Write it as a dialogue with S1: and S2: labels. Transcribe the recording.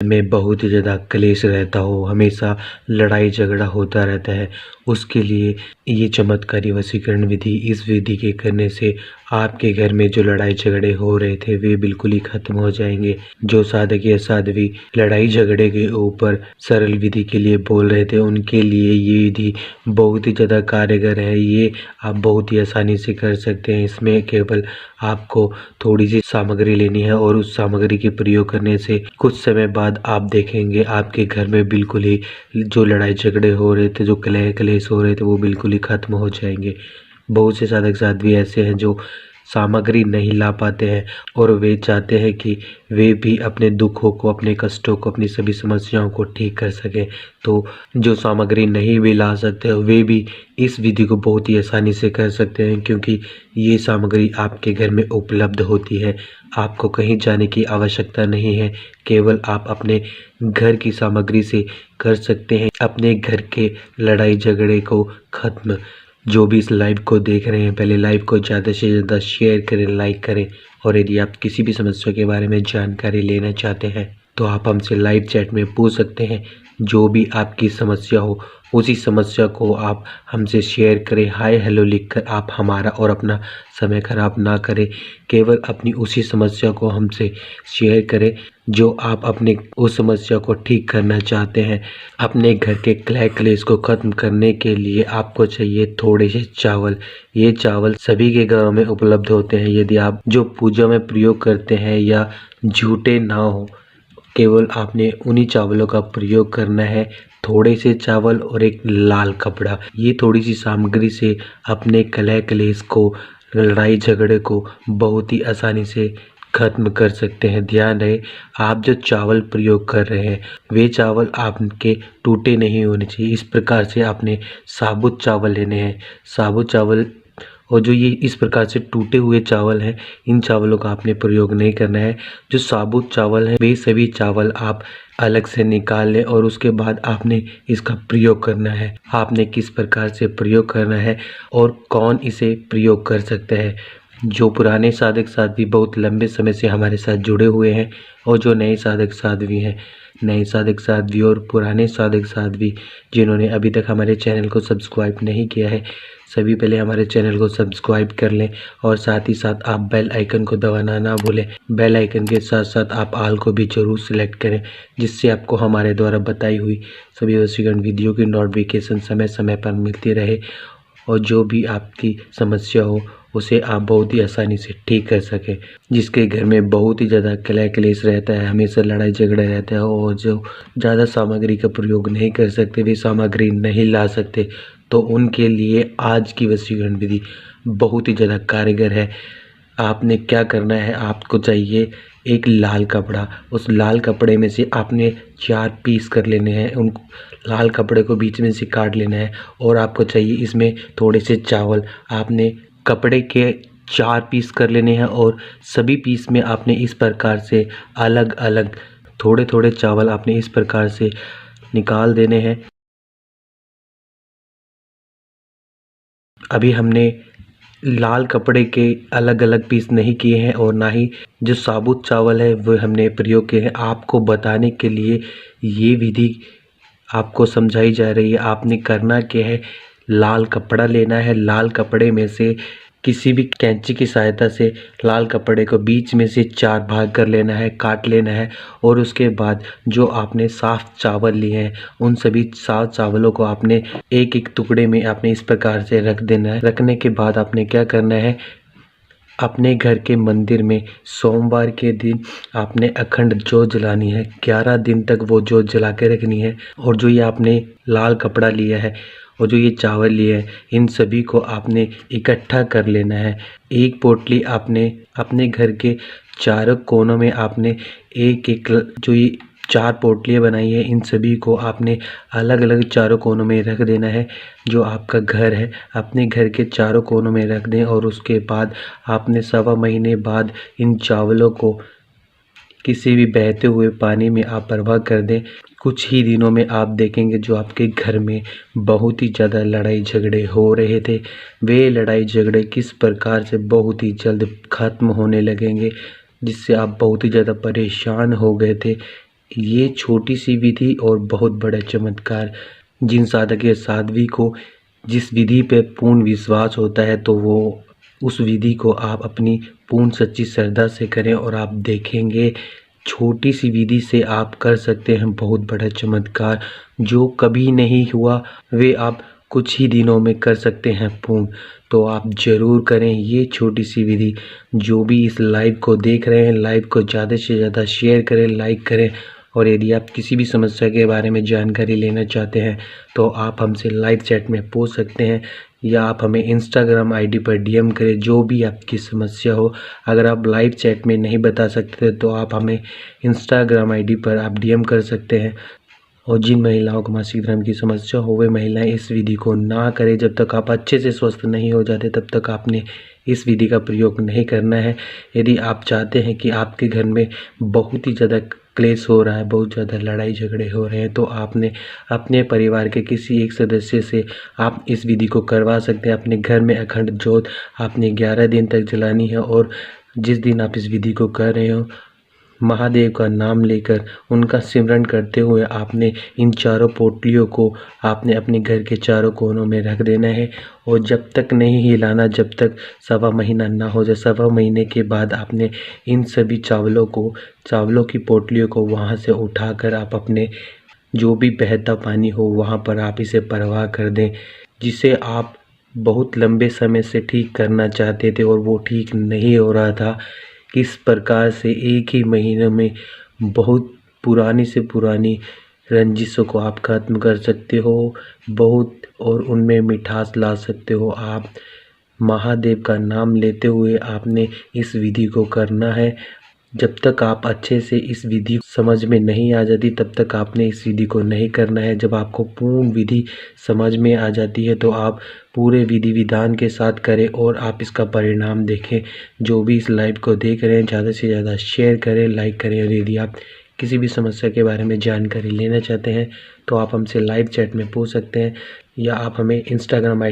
S1: में बहुत ही ज़्यादा क्लेश रहता हो, हमेशा लड़ाई झगड़ा होता रहता है, उसके लिए ये चमत्कारी वशीकरण विधि, इस विधि के करने से आपके घर में जो लड़ाई झगड़े हो रहे थे वे बिल्कुल ही खत्म हो जाएंगे। जो साधक या साध्वी लड़ाई झगड़े के ऊपर सरल विधि के लिए बोल रहे थे, उनके लिए ये विधि बहुत ही ज़्यादा कारगर है। ये आप बहुत ही आसानी से कर सकते हैं। इसमें केवल आपको थोड़ी सी सामग्री लेनी है और उस सामग्री के प्रयोग करने से कुछ समय बाद आप देखेंगे आपके घर में बिल्कुल ही जो लड़ाई झगड़े हो रहे थे, जो क्लेश हो रहे थे, वो बिल्कुल ही खत्म हो जाएंगे। बहुत से साधक साध्वी ऐसे हैं जो सामग्री नहीं ला पाते हैं और वे चाहते हैं कि वे भी अपने दुखों को, अपने कष्टों को, अपनी सभी समस्याओं को ठीक कर सकें। तो जो सामग्री नहीं भी ला सकते वे भी इस विधि को बहुत ही आसानी से कर सकते हैं, क्योंकि ये सामग्री आपके घर में उपलब्ध होती है। आपको कहीं जाने की आवश्यकता नहीं है, केवल आप अपने घर की सामग्री से कर सकते हैं अपने घर के लड़ाई झगड़े को खत्म। जो भी इस लाइव को देख रहे हैं, पहले लाइव को ज़्यादा से ज़्यादा शेयर करें, लाइक करें। और यदि आप किसी भी समस्या के बारे में जानकारी लेना चाहते हैं तो आप हमसे लाइव चैट में पूछ सकते हैं। जो भी आपकी समस्या हो, उसी समस्या को आप हमसे शेयर करें। हाय हेलो लिखकर आप हमारा और अपना समय खराब ना करें, केवल अपनी उसी समस्या को हमसे शेयर करें जो आप अपने उस समस्या को ठीक करना चाहते हैं। अपने घर के क्लेश को ख़त्म करने के लिए आपको चाहिए थोड़े से चावल। ये चावल सभी के घरों में उपलब्ध होते हैं। यदि आप जो पूजा में प्रयोग करते हैं या झूठे ना हो, केवल आपने उन्हीं चावलों का प्रयोग करना है। थोड़े से चावल और एक लाल कपड़ा, ये थोड़ी सी सामग्री से अपने क्लेश को, लड़ाई झगड़े को बहुत ही आसानी से खत्म कर सकते हैं। ध्यान रहे, आप जो चावल प्रयोग कर रहे हैं वे चावल आपके टूटे नहीं होने चाहिए। इस प्रकार से आपने साबुत चावल लेने हैं। साबुत चावल और जो ये इस प्रकार से टूटे हुए चावल हैं, इन चावलों का आपने प्रयोग नहीं करना है। जो साबुत चावल हैं वे सभी चावल आप अलग से निकाल लें और उसके बाद आपने इसका प्रयोग करना है। आपने किस प्रकार से प्रयोग करना है और कौन इसे प्रयोग कर सकता है? जो पुराने साधक साध्वी बहुत लंबे समय से हमारे साथ जुड़े हुए हैं और जो नए साधक साध्वी हैं, नए साधक साध्वी और पुराने साधक साध्वी जिन्होंने अभी तक हमारे चैनल को सब्सक्राइब नहीं किया है, सभी पहले हमारे चैनल को सब्सक्राइब कर लें और साथ ही साथ आप बेल आइकन को दबाना ना भूलें। बेल आइकन के साथ साथ आप ऑल को भी जरूर सिलेक्ट करें, जिससे आपको हमारे द्वारा बताई हुई सभी वशीकरण वीडियो की नोटिफिकेशन समय समय पर मिलती रहे और जो भी आपकी समस्या हो उसे आप बहुत ही आसानी से ठीक कर सकें। जिसके घर में बहुत ही ज़्यादा क्लेश रहता है, हमेशा लड़ाई झगड़ा रहता है और जो ज़्यादा सामग्री का प्रयोग नहीं कर सकते, वे सामग्री नहीं ला सकते, तो उनके लिए आज की वशीकरण विधि बहुत ही ज़्यादा कारगर है। आपने क्या करना है, आपको चाहिए एक लाल कपड़ा। उस लाल कपड़े में से आपने 4 पीस कर लेने हैं। उन लाल कपड़े को बीच में से काट लेना है और आपको चाहिए इसमें थोड़े से चावल। आपने कपड़े के 4 पीस कर लेने हैं और सभी पीस में आपने इस प्रकार से अलग अलग थोड़े थोड़े चावल आपने इस प्रकार से निकाल देने हैं। अभी हमने लाल कपड़े के अलग अलग पीस नहीं किए हैं और ना ही जो साबुत चावल है वो हमने प्रयोग किए हैं। आपको बताने के लिए ये विधि आपको समझाई जा रही है। आपने करना क्या है, लाल कपड़ा लेना है। लाल कपड़े में से किसी भी कैंची की सहायता से लाल कपड़े को बीच में से 4 भाग कर लेना है, काट लेना है और उसके बाद जो आपने साफ चावल लिए हैं उन सभी साफ चावलों को आपने एक एक टुकड़े में आपने इस प्रकार से रख देना है। रखने के बाद आपने क्या करना है, अपने घर के मंदिर में सोमवार के दिन आपने अखंड जोत जलानी है। 11 दिन तक वो जोत जला के रखनी है। और जो ये आपने लाल कपड़ा लिया है और जो ये चावल लिए हैं, इन सभी को आपने इकट्ठा कर लेना है। एक पोटली आपने अपने घर के चारों कोनों में आपने एक एक जो ये 4 पोटलियाँ बनाई है, इन सभी को आपने अलग अलग चारों कोनों में रख देना है। जो आपका घर है अपने घर के चारों कोनों में रख दें और उसके बाद आपने 1.25 महीने बाद इन चावलों को किसी भी बहते हुए पानी में आप प्रवाह कर दें। कुछ ही दिनों में आप देखेंगे जो आपके घर में बहुत ही ज़्यादा लड़ाई झगड़े हो रहे थे, वे लड़ाई झगड़े किस प्रकार से बहुत ही जल्द ख़त्म होने लगेंगे, जिससे आप बहुत ही ज़्यादा परेशान हो गए थे। ये छोटी सी विधि और बहुत बड़ा चमत्कार, जिन साधक या साध्वी को जिस विधि पे पूर्ण विश्वास होता है तो वो उस विधि को आप अपनी पूर्ण सच्ची श्रद्धा से करें और आप देखेंगे छोटी सी विधि से आप कर सकते हैं बहुत बड़ा चमत्कार। जो कभी नहीं हुआ वे आप कुछ ही दिनों में कर सकते हैं पूर्ण। तो आप ज़रूर करें ये छोटी सी विधि। जो भी इस लाइव को देख रहे हैं, लाइव को ज़्यादा से ज़्यादा शेयर करें, लाइक करें। और यदि आप किसी भी समस्या के बारे में जानकारी लेना चाहते हैं तो आप हमसे लाइव चैट में पूछ सकते हैं या आप हमें इंस्टाग्राम आईडी पर डीएम करें जो भी आपकी समस्या हो। अगर आप लाइव चैट में नहीं बता सकते तो आप हमें इंस्टाग्राम आईडी पर आप डीएम कर सकते हैं। और जिन महिलाओं को मासिक धर्म की समस्या हो वे महिलाएं इस विधि को ना करें। जब तक आप अच्छे से स्वस्थ नहीं हो जाते तब तक आपने इस विधि का प्रयोग नहीं करना है। यदि आप चाहते हैं कि आपके घर में बहुत ही ज़्यादा क्लेश हो रहा है, बहुत ज़्यादा लड़ाई झगड़े हो रहे हैं, तो आपने अपने परिवार के किसी एक सदस्य से आप इस विधि को करवा सकते हैं। अपने घर में अखंड ज्योत आपने 11 दिन तक जलानी है और जिस दिन आप इस विधि को कर रहे हो महादेव का नाम लेकर उनका सिमरन करते हुए आपने इन चारों पोटलियों को आपने अपने घर के चारों कोनों में रख देना है। और जब तक नहीं हिलाना, जब तक सवा महीना ना हो जाए। सवा महीने के बाद आपने इन सभी चावलों की पोटलियों को वहाँ से उठाकर आप अपने जो भी बहता पानी हो वहाँ पर आप इसे प्रवाह कर दें, जिसे आप बहुत लंबे समय से ठीक करना चाहते थे और वो ठीक नहीं हो रहा था। किस प्रकार से एक ही महीने में बहुत पुरानी से पुरानी रंजिशों को आप खत्म कर सकते हो बहुत, और उनमें मिठास ला सकते हो। आप महादेव का नाम लेते हुए आपने इस विधि को करना है। जब तक आप अच्छे से इस विधि समझ में नहीं आ जाती तब तक आपने इस विधि को नहीं करना है। जब आपको पूर्ण विधि समझ में आ जाती है तो आप पूरे विधि विधान के साथ करें और आप इसका परिणाम देखें। जो भी इस लाइव को देख रहे हैं ज़्यादा से ज़्यादा शेयर करें, लाइक करें। और यदि आप किसी भी समस्या के बारे में जानकारी लेना चाहते हैं तो आप हमसे लाइव चैट में पूछ सकते हैं या आप हमें इंस्टाग्राम